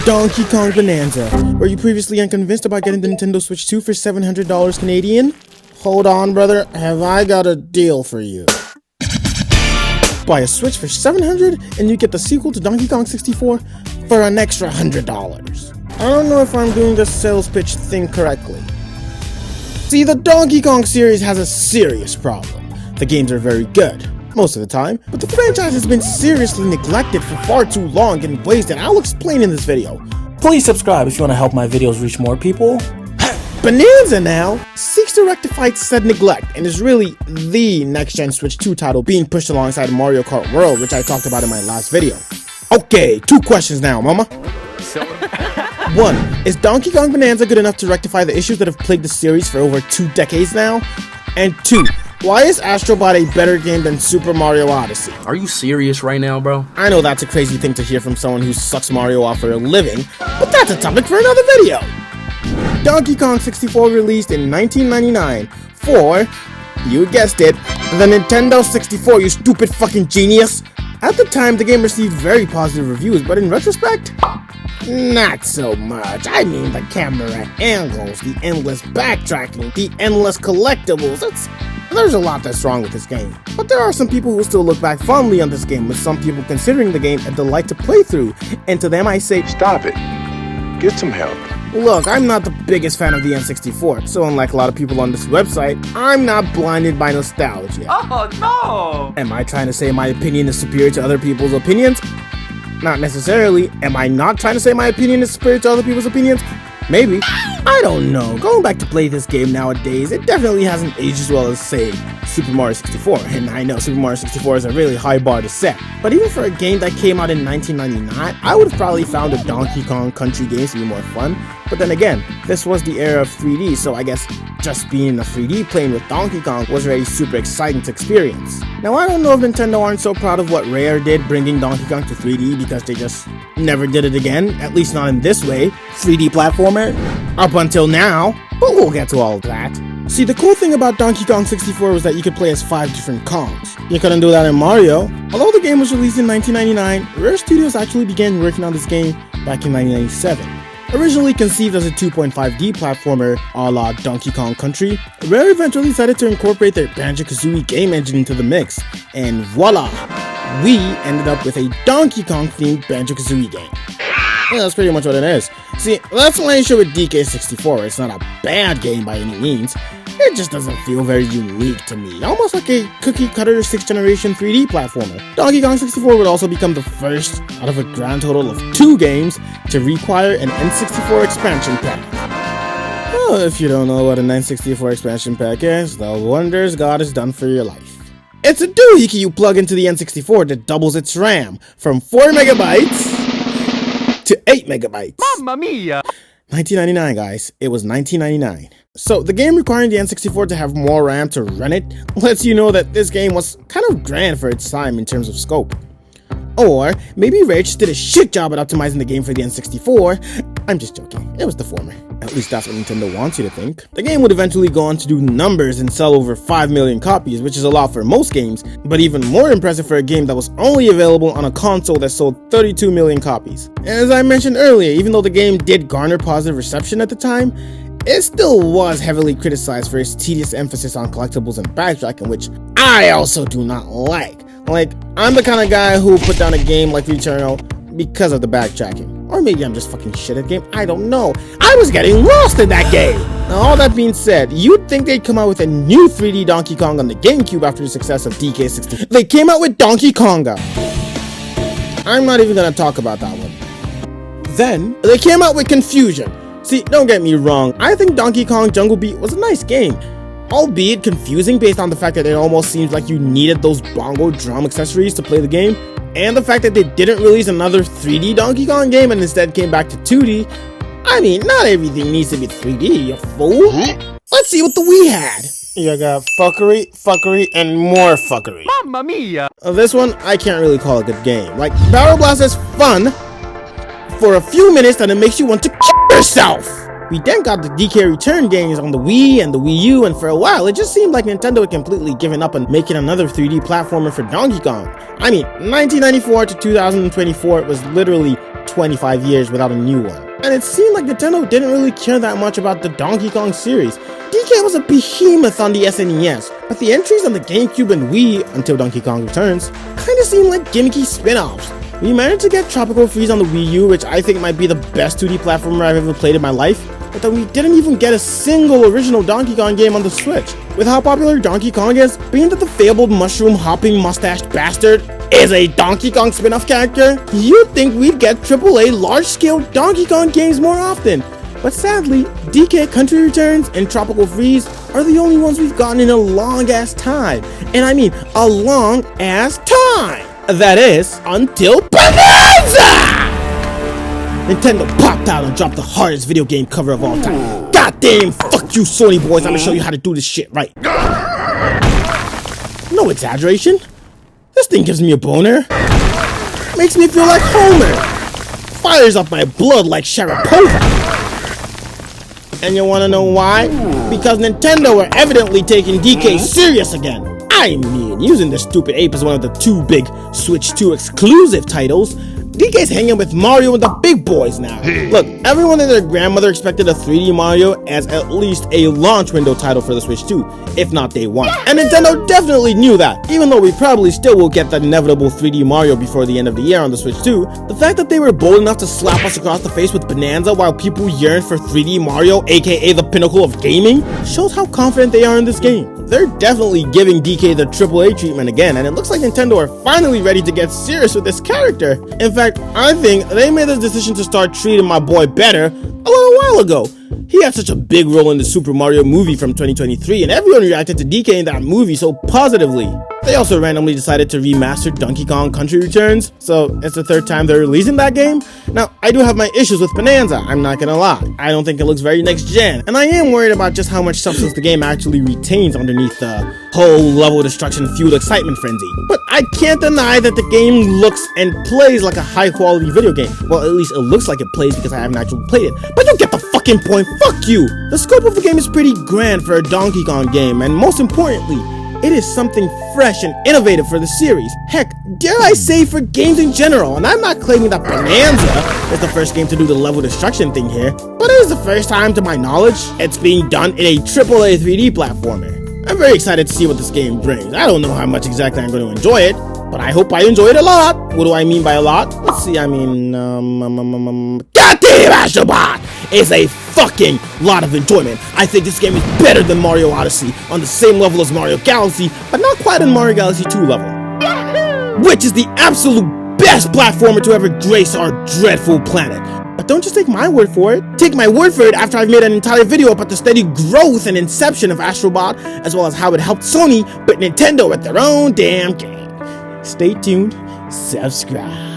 Donkey Kong Bonanza. Were you previously unconvinced about getting the Nintendo Switch 2 for $700 Canadian? Hold on, brother, have I got a deal for you. Buy a Switch for $700 and you get the sequel to Donkey Kong 64 for an extra $100. I don't know if I'm doing the sales pitch thing correctly. See, the Donkey Kong series has a serious problem. The games are very good, most of the time, but the franchise has been seriously neglected for far too long in ways that I'll explain in this video. Please subscribe if you want to help my videos reach more people. Bonanza now seeks to rectify said neglect and is really the next-gen Switch 2 title being pushed alongside Mario Kart World, which I talked about in my last video. Okay, 2 questions now, mama. 1. Is Donkey Kong Bonanza good enough to rectify the issues that have plagued the series for over 2 decades now? And 2. Why is Astro Bot a better game than Super Mario Odyssey? Are you serious right now, bro? I know that's a crazy thing to hear from someone who sucks Mario off for a living, but that's a topic for another video! Donkey Kong 64 released in 1999 for, you guessed it, the Nintendo 64, you stupid fucking genius! At the time, the game received very positive reviews, but in retrospect, not so much. I mean, the camera angles, the endless backtracking, the endless collectibles, there's a lot that's wrong with this game. But there are some people who still look back fondly on this game, with some people considering the game a delight to play through, and to them I say, stop it. Get some help. Look, I'm not the biggest fan of the N64, so unlike a lot of people on this website, I'm not blinded by nostalgia. Oh no! Am I trying to say my opinion is superior to other people's opinions? Not necessarily. Am I not trying to say my opinion is superior to other people's opinions? Maybe. I don't know. Going back to play this game nowadays, it definitely hasn't aged as well as, say, Super Mario 64. And I know Super Mario 64 is a really high bar to set. But even for a game that came out in 1999, I would have probably found the Donkey Kong Country games to be more fun. But then again, this was the era of 3D, so I guess just being in a 3D playing with Donkey Kong was already super exciting to experience. Now, I don't know if Nintendo aren't so proud of what Rare did bringing Donkey Kong to 3D because they just never did it again, at least not in this way, 3D platformer, up until now, but we'll get to all of that. See, the cool thing about Donkey Kong 64 was that you could play as 5 different Kongs. You couldn't do that in Mario. Although the game was released in 1999, Rare Studios actually began working on this game back in 1997. Originally conceived as a 2.5D platformer a la Donkey Kong Country, Rare eventually decided to incorporate their Banjo-Kazooie game engine into the mix, and voila! We ended up with a Donkey Kong themed Banjo-Kazooie game. Yeah, that's pretty much what it is. See, that's my issue with DK64. It's not a bad game by any means. It just doesn't feel very unique to me. Almost like a cookie-cutter 6th generation 3D platformer. Donkey Kong 64 would also become the first out of a grand total of 2 games to require an N64 expansion pack. Well, if you don't know what an N64 expansion pack is, the wonders God has done for your life. It's a doohickey you plug into the N64 that doubles its RAM from 4 megabytes to 8 megabytes. Mamma mia! 1999, guys. It was 1999. So, the game requiring the N64 to have more RAM to run it lets you know that this game was kind of grand for its time in terms of scope. Or, maybe Rare just did a shit job at optimizing the game for the N64. I'm just joking. It was the former. At least that's what Nintendo wants you to think. The game would eventually go on to do numbers and sell over 5 million copies, which is a lot for most games, but even more impressive for a game that was only available on a console that sold 32 million copies. And as I mentioned earlier, even though the game did garner positive reception at the time, it still was heavily criticized for its tedious emphasis on collectibles and backtracking, which I also do not like. Like, I'm the kind of guy who put down a game like Returnal because of the backtracking. Or maybe I'm just fucking shit at the game, I don't know. I was getting lost in that game! Now, all that being said, you'd think they'd come out with a new 3D Donkey Kong on the GameCube after the success of DK64. They came out with Donkey Konga. I'm not even gonna talk about that one. Then, they came out with Confusion. See, don't get me wrong, I think Donkey Kong Jungle Beat was a nice game, albeit confusing based on the fact that it almost seems like you needed those bongo drum accessories to play the game, and the fact that they didn't release another 3D Donkey Kong game and instead came back to 2D. I mean, not everything needs to be 3D, you fool. Let's see what the Wii had. You got fuckery, and more fuckery. Mamma mia! This one, I can't really call a good game. Like, Barrel Blast is fun for a few minutes and it makes you want to kill yourself. We then got the DK Return games on the Wii and the Wii U, and for a while it just seemed like Nintendo had completely given up on making another 3D platformer for Donkey Kong. I mean, 1994 to 2024 was literally 25 years without a new one. And it seemed like Nintendo didn't really care that much about the Donkey Kong series. DK was a behemoth on the SNES, but the entries on the GameCube and Wii, until Donkey Kong Returns, kinda seemed like gimmicky spin-offs. We managed to get Tropical Freeze on the Wii U, which I think might be the best 2D platformer I've ever played in my life, but then we didn't even get a single original Donkey Kong game on the Switch. With how popular Donkey Kong is, being that the fabled mushroom-hopping mustached bastard is a Donkey Kong spin-off character, you'd think we'd get AAA large-scale Donkey Kong games more often. But sadly, DK Country Returns and Tropical Freeze are the only ones we've gotten in a long-ass time. And I mean, a long-ass time! That is, until Bonanza! Nintendo popped out and dropped the hardest video game cover of all time. Goddamn, fuck you Sony boys, I'm gonna show you how to do this shit right. No exaggeration. This thing gives me a boner. Makes me feel like Homer. Fires up my blood like Sharapova. And you wanna know why? Because Nintendo are evidently taking DK serious again. I mean, using the stupid ape as one of the two big Switch 2 exclusive titles, DK's hanging with Mario and the big boys now. Look, everyone and their grandmother expected a 3D Mario as at least a launch window title for the Switch 2, if not day one. And Nintendo definitely knew that, even though we probably still will get the inevitable 3D Mario before the end of the year on the Switch 2, the fact that they were bold enough to slap us across the face with Bonanza while people yearn for 3D Mario, aka the pinnacle of gaming, shows how confident they are in this game. They're definitely giving DK the AAA treatment again, and it looks like Nintendo are finally ready to get serious with this character. In fact, I think they made the decision to start treating my boy better a little while ago. He had such a big role in the Super Mario movie from 2023, and everyone reacted to DK in that movie so positively. They also randomly decided to remaster Donkey Kong Country Returns, so it's the third time they're releasing that game. Now, I do have my issues with Bonanza, I'm not gonna lie. I don't think it looks very next gen, and I am worried about just how much substance the game actually retains underneath the whole level destruction fueled excitement frenzy. But I can't deny that the game looks and plays like a high quality video game. Well, at least it looks like it plays because I haven't actually played it. But you get the fucking point, fuck you! The scope of the game is pretty grand for a Donkey Kong game, and most importantly, it is something fresh and innovative for the series. Heck, dare I say for games in general, and I'm not claiming that Bonanza is the first game to do the level destruction thing here, but it is the first time to my knowledge it's being done in a AAA 3D platformer. I'm very excited to see what this game brings. I don't know how much exactly I'm going to enjoy it, but I hope I enjoy it a lot. What do I mean by a lot? Let's see, I mean, goddamn Astrobot is a fucking lot of enjoyment. I think this game is better than Mario Odyssey, on the same level as Mario Galaxy, but not quite on Mario Galaxy 2 level. Which is the absolute best platformer to ever grace our dreadful planet. But don't just take my word for it. Take my word for it after I've made an entire video about the steady growth and inception of Astrobot, as well as how it helped Sony put Nintendo at their own damn game. Stay tuned, subscribe.